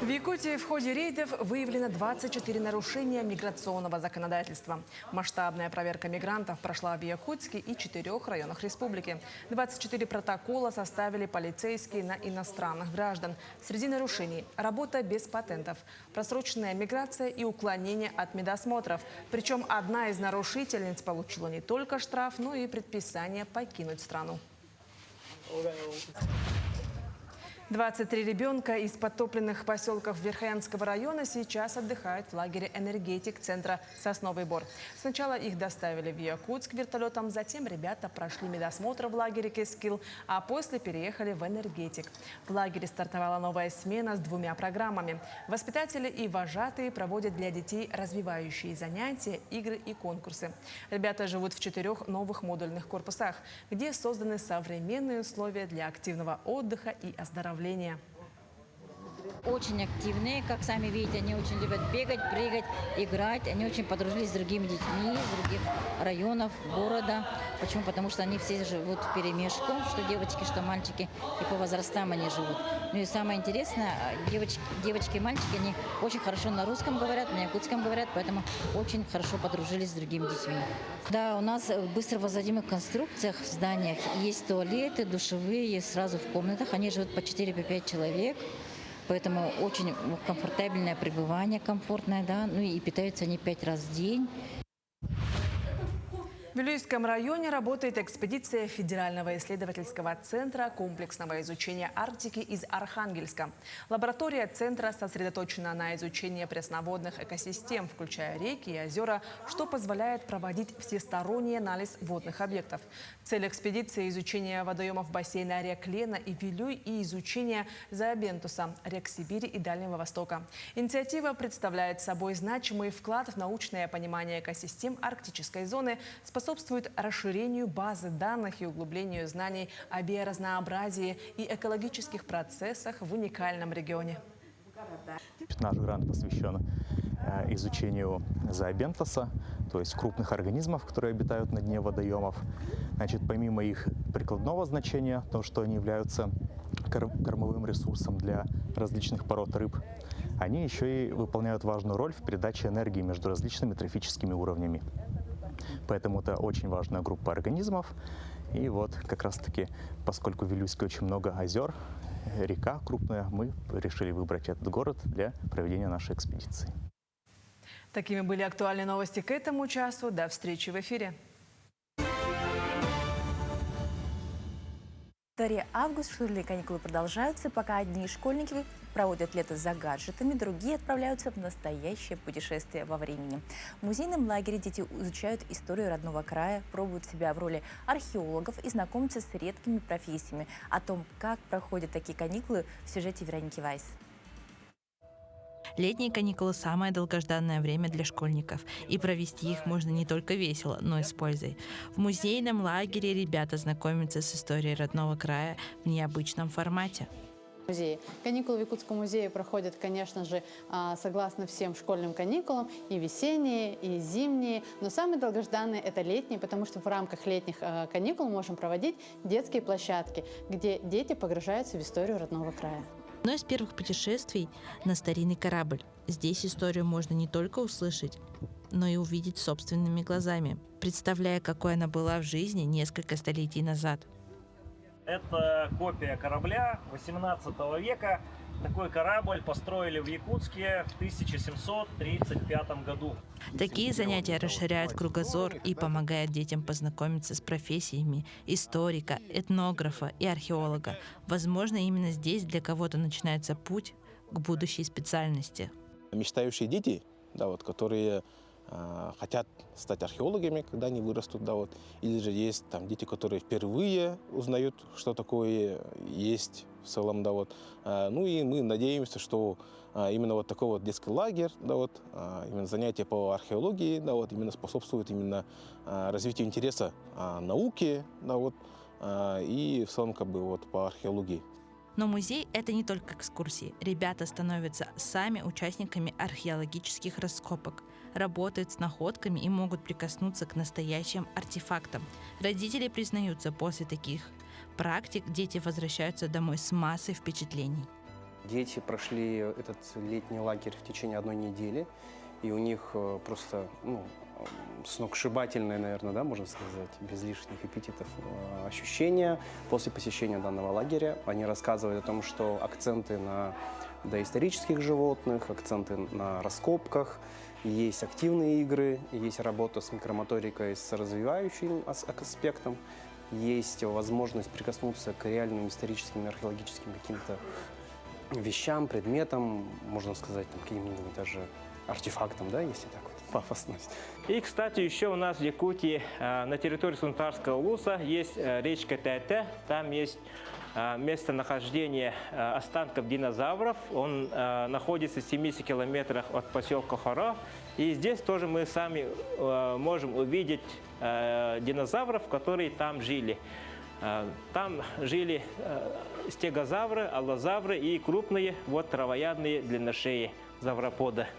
В Якутии в ходе рейдов выявлено 24 нарушения миграционного законодательства. Масштабная проверка мигрантов прошла в Якутске и 4 районах республики. 24 протокола составили полицейские на иностранных граждан. Среди нарушений – работа без патентов, просроченная миграция и уклонение от медосмотров. Причем одна из нарушительниц получила не только штраф, но и предписание покинуть страну. 23 ребенка из подтопленных поселков Верхоянского района сейчас отдыхают в лагере «Энергетик» центра «Сосновый Бор». Сначала их доставили в Якутск вертолетом, затем ребята прошли медосмотр в лагере «Кескил», а после переехали в «Энергетик». В лагере стартовала новая смена с 2 программами. Воспитатели и вожатые проводят для детей развивающие занятия, игры и конкурсы. Ребята живут в 4 новых модульных корпусах, где созданы современные условия для активного отдыха и оздоровления. Очень активные, как сами видите, они очень любят бегать, прыгать, играть. Они очень подружились с другими детьми из других районов города. Почему? Потому что они все живут вперемешку, что девочки, что мальчики, и по возрастам они живут. Ну и самое интересное, девочки и мальчики, они очень хорошо на русском говорят, на якутском говорят, поэтому очень хорошо подружились с другими детьми. Да, у нас в быстро возводимых конструкциях в зданиях есть туалеты, душевые, сразу в комнатах. Они живут по 4-5 человек. Поэтому очень комфортабельное пребывание, комфортное, да, ну и питаются они 5 раз в день. В Вилюйском районе работает экспедиция Федерального исследовательского центра комплексного изучения Арктики из Архангельска. Лаборатория центра сосредоточена на изучении пресноводных экосистем, включая реки и озера, что позволяет проводить всесторонний анализ водных объектов. Цель экспедиции – изучение водоемов бассейна рек Лена и Вилюй и изучение Заабентуса, рек Сибири и Дальнего Востока. Инициатива представляет собой значимый вклад в научное понимание экосистем арктической зоны, способствует расширению базы данных и углублению знаний о биоразнообразии и экологических процессах в уникальном регионе. Наш грант посвящен изучению зообентоса, то есть крупных организмов, которые обитают на дне водоемов. Значит, помимо их прикладного значения, то, что они являются кормовым ресурсом для различных пород рыб, они еще и выполняют важную роль в передаче энергии между различными трофическими уровнями. Поэтому это очень важная группа организмов. И вот как раз-таки, поскольку в Вилюйске очень много озер, река крупная, мы решили выбрать этот город для проведения нашей экспедиции. Такими были актуальные новости к этому часу. До встречи в эфире. Август, школьные каникулы продолжаются, пока одни школьники проводят лето за гаджетами, другие отправляются в настоящее путешествие во времени. В музейном лагере дети изучают историю родного края, пробуют себя в роли археологов и знакомятся с редкими профессиями. О том, как проходят такие каникулы, в сюжете Вероники Вайс. Летние каникулы – самое долгожданное время для школьников, и провести их можно не только весело, но и с пользой. В музейном лагере ребята знакомятся с историей родного края в необычном формате. Музее. Каникулы в Якутском музее проходят, конечно же, согласно всем школьным каникулам, и весенние, и зимние, но самые долгожданные – это летние, потому что в рамках летних каникул мы можем проводить детские площадки, где дети погружаются в историю родного края. Одно из первых путешествий на старинный корабль. Здесь историю можно не только услышать, но и увидеть собственными глазами, представляя, какой она была в жизни несколько столетий назад. Это копия корабля 18 века. Такой корабль построили в Якутске в 1735 году. Такие занятия расширяют кругозор и помогают детям познакомиться с профессиями историка, этнографа и археолога. Возможно, именно здесь для кого-то начинается путь к будущей специальности. Мечтающие дети, которые хотят стать археологами, когда они вырастут, или же есть дети, которые впервые узнают, что такое есть в целом, Ну и мы надеемся, что именно такой детский лагерь, именно занятия по археологии, именно способствует именно развитию интереса науки, и в целом по археологии. Но музей – это не только экскурсии. Ребята становятся сами участниками археологических раскопок, работают с находками и могут прикоснуться к настоящим артефактам. Родители признаются, после таких практик дети возвращаются домой с массой впечатлений. Дети прошли этот летний лагерь в течение 1 недели, и у них просто сногсшибательное, наверное, можно сказать, без лишних эпитетов, ощущения после посещения данного лагеря. Они рассказывают о том, что акценты на доисторических животных, акценты на раскопках, есть активные игры, есть работа с микромоторикой с развивающим аспектом, есть возможность прикоснуться к реальным историческим и археологическим каким-то вещам, предметам, можно сказать, каким-нибудь даже артефактам, если так пафосность. И, кстати, еще у нас в Якутии на территории Сунтарского улуса есть речка Тайте. Там есть местонахождение останков динозавров. Он находится в 70 километрах от поселка Хоро. И здесь тоже мы сами можем увидеть динозавров, которые там жили. Там жили стегозавры, аллозавры и крупные травоядные длинношеи завропода.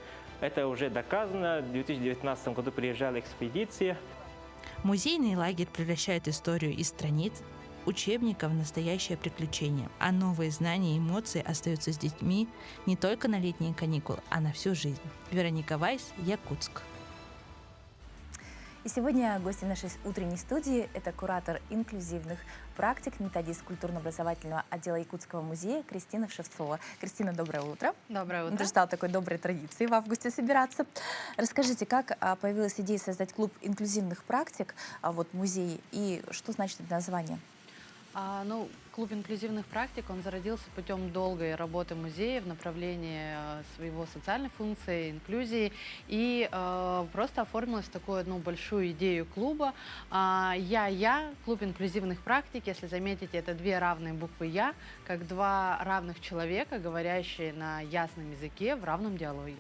Это уже доказано. В 2019 году приезжала экспедиция. Музейный лагерь превращает историю из страниц учебников в настоящее приключение, а новые знания и эмоции остаются с детьми не только на летние каникулы, а на всю жизнь. Вероника Вайс, Якутск. И сегодня гости нашей утренней студии – это куратор инклюзивных практик, методист культурно-образовательного отдела Якутского музея Кристина Шевцова. Кристина, доброе утро. Доброе утро. Это стало такой доброй традицией в августе собираться. Расскажите, как появилась идея создать клуб инклюзивных практик в музее и что значит это название? Клуб инклюзивных практик, он зародился путем долгой работы музея в направлении своего социальной функции, инклюзии. И просто оформилась такую большую идею клуба. Клуб инклюзивных практик, если заметите, это 2 равные буквы «Я», как 2 равных человека, говорящие на ясном языке в равном диалоге.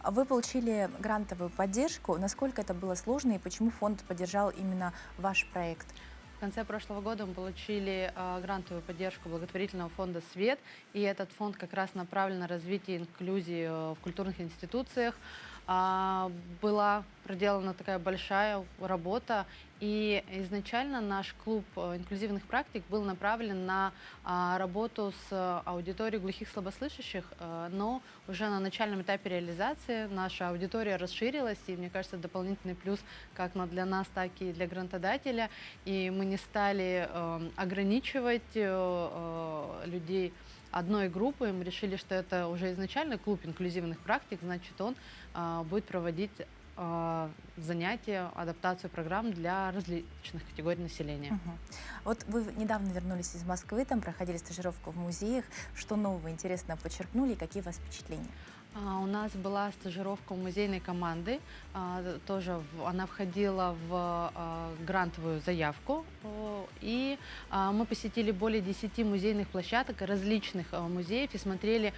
Вы получили грантовую поддержку. Насколько это было сложно и почему фонд поддержал именно ваш проект? В конце прошлого года мы получили грантовую поддержку благотворительного фонда «Свет», и этот фонд как раз направлен на развитие инклюзии в культурных институциях. Была проделана такая большая работа, И изначально наш клуб инклюзивных практик был направлен на работу с аудиторией глухих слабослышащих, но уже на начальном этапе реализации наша аудитория расширилась, и, мне кажется, дополнительный плюс как для нас, так и для грантодателя. И мы не стали ограничивать людей одной группы. Мы решили, что это уже изначально клуб инклюзивных практик, значит, он будет проводить занятия, адаптацию программ для различных категорий населения. Вот вы недавно вернулись из Москвы, там проходили стажировку в музеях. Что нового интересного подчеркнули и какие у вас впечатления? У нас была стажировка у музейной команды, тоже она входила в грантовую заявку, и мы посетили более 10 музейных площадок различных музеев и смотрели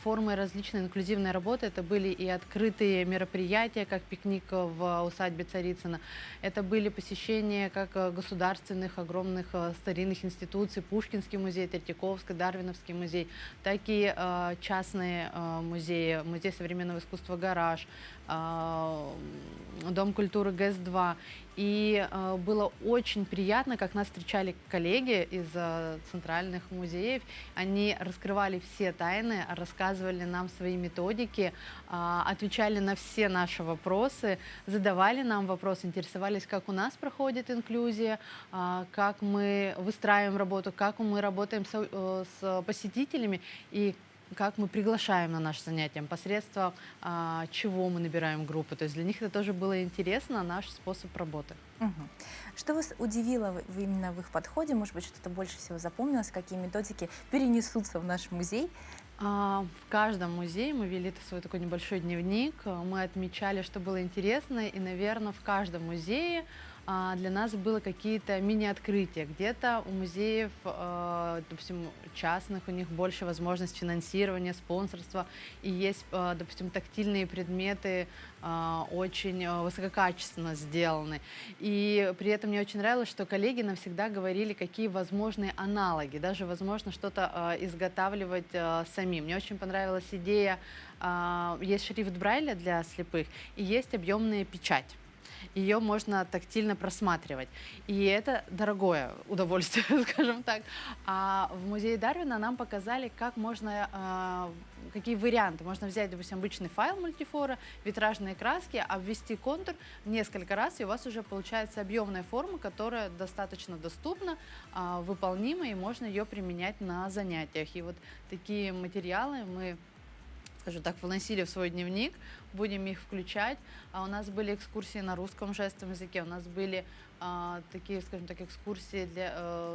формы различной инклюзивной работы. Это были и открытые мероприятия, как пикник в усадьбе Царицына, это были посещения как государственных огромных старинных институций, Пушкинский музей, Третьяковский, Дарвиновский музей, так и частные музеи, Музей современного искусства «Гараж», Дом культуры ГЭС-2. И было очень приятно, как нас встречали коллеги из центральных музеев. Они раскрывали все тайны, рассказывали нам свои методики, отвечали на все наши вопросы, задавали нам вопросы, интересовались, как у нас проходит инклюзия, как мы выстраиваем работу, как мы работаем с посетителями и как мы приглашаем на наши занятия, посредством чего мы набираем группы. То есть для них это тоже было интересно, наш способ работы. Что вас удивило именно в их подходе? Может быть, что-то больше всего запомнилось? Какие методики перенесутся в наш музей? В каждом музее мы вели свой такой небольшой дневник, мы отмечали, что было интересно, и, наверное, в каждом музее для нас было какие-то мини-открытия. Где-то у музеев, допустим, частных, у них больше возможность финансирования, спонсорства, и есть, допустим, тактильные предметы, очень высококачественно сделаны. И при этом мне очень нравилось, что коллеги нам всегда говорили, какие возможные аналоги, даже возможно что-то изготавливать самим. Мне очень понравилась идея, есть шрифт Брайля для слепых и есть объемная печать. Ее можно тактильно просматривать. И это дорогое удовольствие, скажем так. А в музее Дарвина нам показали, как можно, какие варианты. Можно взять, допустим, обычный файл мультифора, витражные краски, обвести контур несколько раз, и у вас уже получается объемная форма, которая достаточно доступна, выполнима, и можно ее применять на занятиях. И вот такие материалы мы, скажем так, вносили в свой дневник, будем их включать. У нас были экскурсии на русском жестовом языке, у нас были такие, скажем так, экскурсии,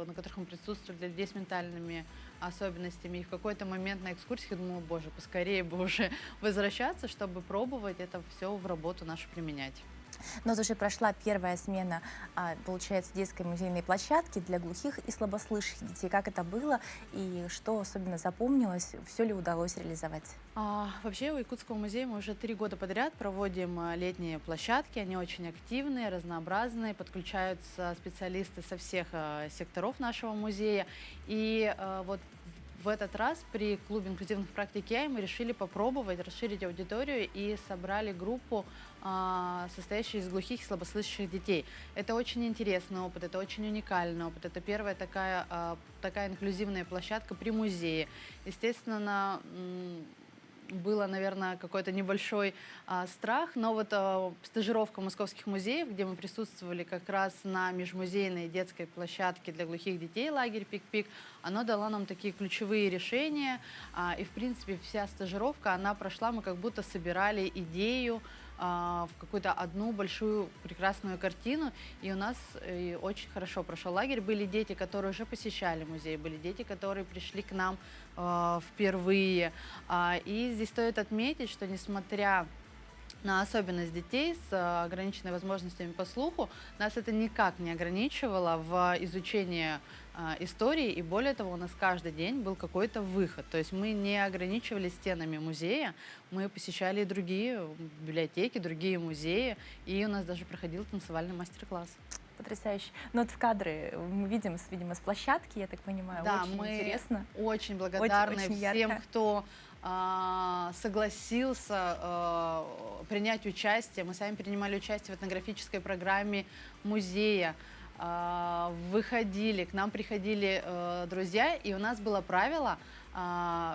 на которых мы присутствовали для людей с ментальными особенностями. И в какой-то момент на экскурсии думала, боже, поскорее бы уже возвращаться, чтобы пробовать это все в работу нашу применять. Но вот уже прошла первая смена, получается, детской музейной площадки для глухих и слабослышащих детей. Как это было и что особенно запомнилось? Все ли удалось реализовать? Вообще у Якутского музея мы уже 3 года подряд проводим летние площадки. Они очень активные, разнообразные, подключаются специалисты со всех секторов нашего музея. И вот в этот раз при клубе инклюзивных практик ЯИ мы решили попробовать расширить аудиторию и собрали группу, состоящую из глухих и слабослышащих детей. Это очень интересный опыт, это очень уникальный опыт. Это первая такая инклюзивная площадка при музее. Естественно, было, наверное, какой-то небольшой страх, но вот стажировка московских музеев, где мы присутствовали как раз на межмузейной детской площадке для глухих детей, лагерь Пик-Пик, оно дало нам такие ключевые решения, и, в принципе, вся стажировка, она прошла, мы как будто собирали идею в какую-то одну большую прекрасную картину, и у нас очень хорошо прошел лагерь. Были дети, которые уже посещали музей, были дети, которые пришли к нам впервые. И здесь стоит отметить, что несмотря на особенность детей с ограниченными возможностями по слуху, нас это никак не ограничивало в изучении истории, и более того, у нас каждый день был какой-то выход. То есть мы не ограничивались стенами музея, мы посещали другие библиотеки, другие музеи, и у нас даже проходил танцевальный мастер-класс. Потрясающе. Но вот в кадры мы видим, видимо, с площадки, я так понимаю, да, очень мы интересно. Очень благодарны очень всем, кто согласился принять участие. Мы сами принимали участие в этнографической программе музея. Выходили, к нам приходили друзья, и у нас было правило,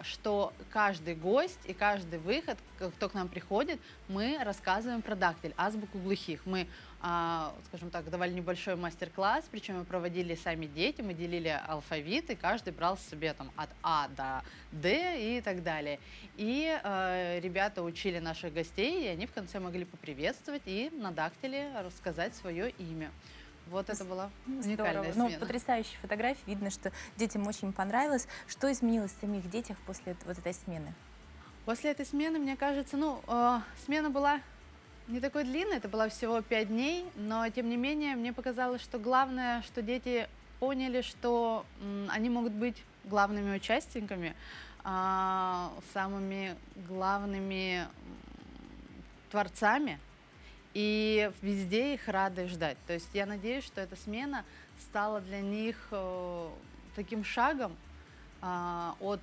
что каждый гость и каждый выход, кто к нам приходит, мы рассказываем про дактиль, азбуку глухих. Мы, скажем так, давали небольшой мастер-класс, причем мы проводили сами дети, мы делили алфавит, и каждый брал себе там от А до Д и так далее. И ребята учили наших гостей, и они в конце могли поприветствовать и на дактиле рассказать свое имя. Вот это была уникальная смена. Ну, потрясающие фотографии. Видно, что детям очень понравилось. Что изменилось в самих детях после вот этой смены? После этой смены, мне кажется, смена была не такой длинной, это было всего 5 дней, но, тем не менее, мне показалось, что главное, что дети поняли, что они могут быть главными участниками, самыми главными творцами, и везде их рады ждать. То есть я надеюсь, что эта смена стала для них таким шагом от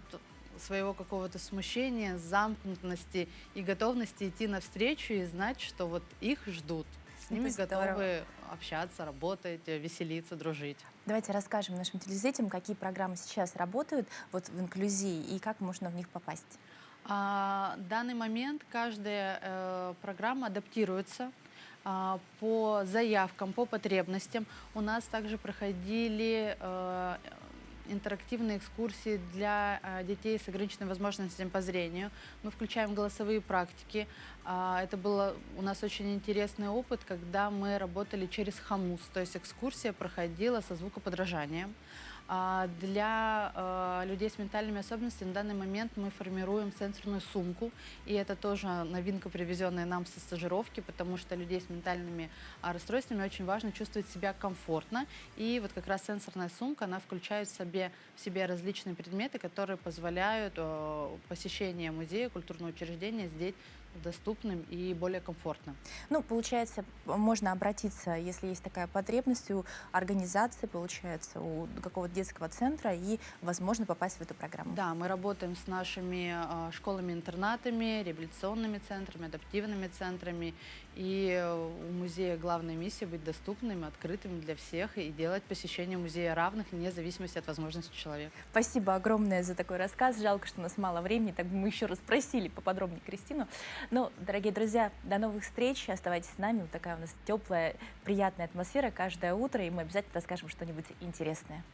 своего какого-то смущения, замкнутости и готовности идти навстречу и знать, что вот их ждут. С ними готовы общаться, работать, веселиться, дружить. Давайте расскажем нашим телезрителям, какие программы сейчас работают вот в инклюзии и как можно в них попасть. В данный момент каждая программа адаптируется по заявкам, по потребностям. У нас также проходили интерактивные экскурсии для детей с ограниченными возможностями по зрению. Мы включаем голосовые практики. Это был у нас очень интересный опыт, когда мы работали через хамус, то есть экскурсия проходила со звукоподражанием. Для людей с ментальными особенностями на данный момент мы формируем сенсорную сумку, и это тоже новинка, привезенная нам со стажировки, потому что людей с ментальными расстройствами очень важно чувствовать себя комфортно, и вот как раз сенсорная сумка, она включает в себе различные предметы, которые позволяют посещение музея, культурного учреждения здесь доступным и более комфортным. Ну, получается, можно обратиться, если есть такая потребность, у организации, получается, у какого-то детского центра, и возможно попасть в эту программу. Да, мы работаем с нашими школами-интернатами, реабилитационными центрами, адаптивными центрами, и у музея главная миссия быть доступным, открытым для всех и делать посещение музея равных, вне зависимости от возможностей человека. Спасибо огромное за такой рассказ. Жалко, что у нас мало времени, так бы мы еще раз спросили поподробнее Кристину. Ну, дорогие друзья, до новых встреч. Оставайтесь с нами. Вот такая у нас теплая, приятная атмосфера каждое утро, и мы обязательно расскажем что-нибудь интересное.